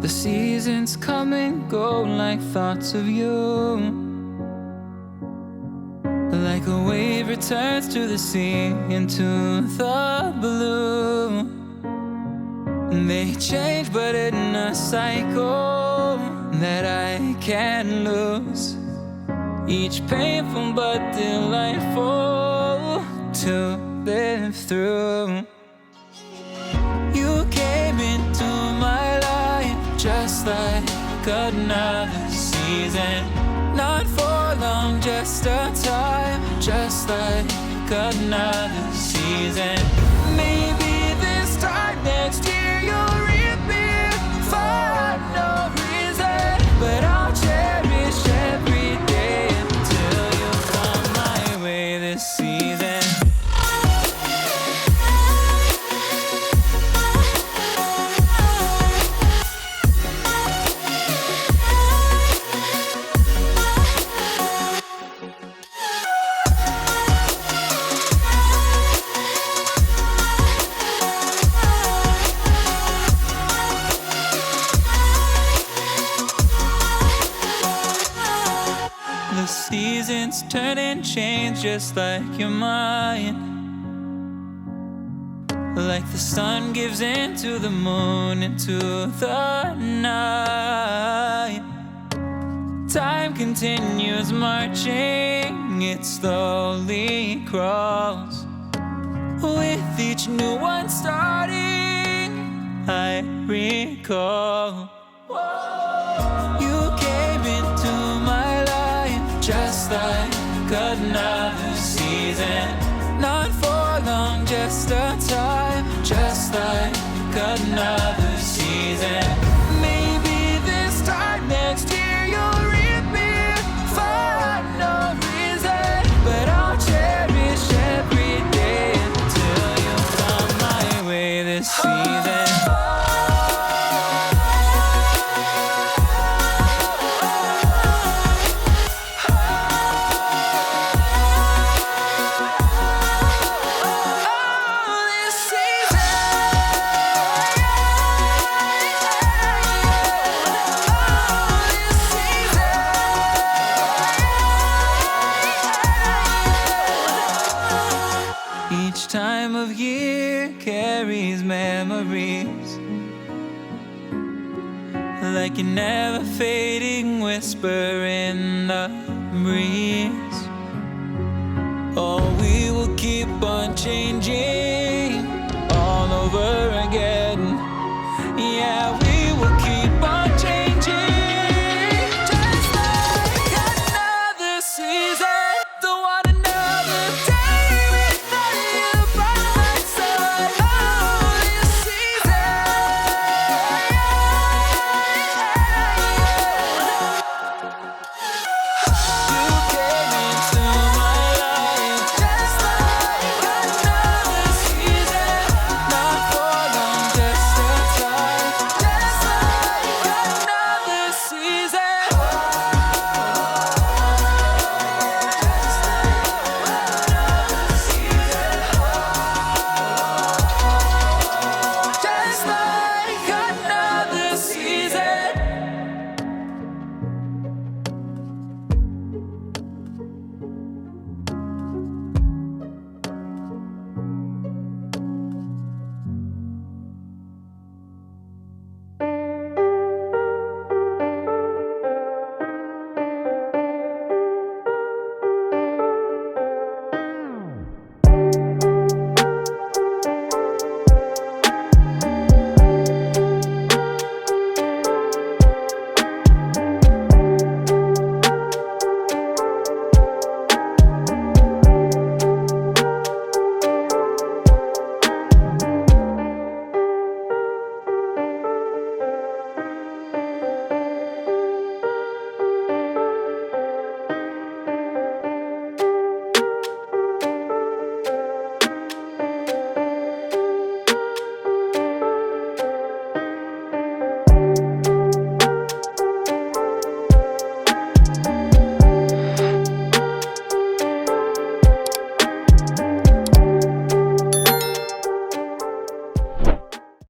The seasons come and go like thoughts of you. Like a wave returns to the sea, into the blue. They change but in a cycle that I can't lose. Each painful but delightful to live through. You came into my life just like another season. Not for long, just a time, just like another season. Maybe this time next year you'll reappear for no reason, but I'll cherish every day until you come my way this season. Seasons turn and change just like your mind. Like the sun gives into the moon, into the night. Time continues marching, it slowly crawls. With each new one starting, I recall. You came into my life just like another season. Not for long, just a time, just like another season. Maybe this time next year you'll reappear for no reason, but I'll cherish every day until you come my way this season. Each time of year carries memories, like a never fading whisper in the breeze.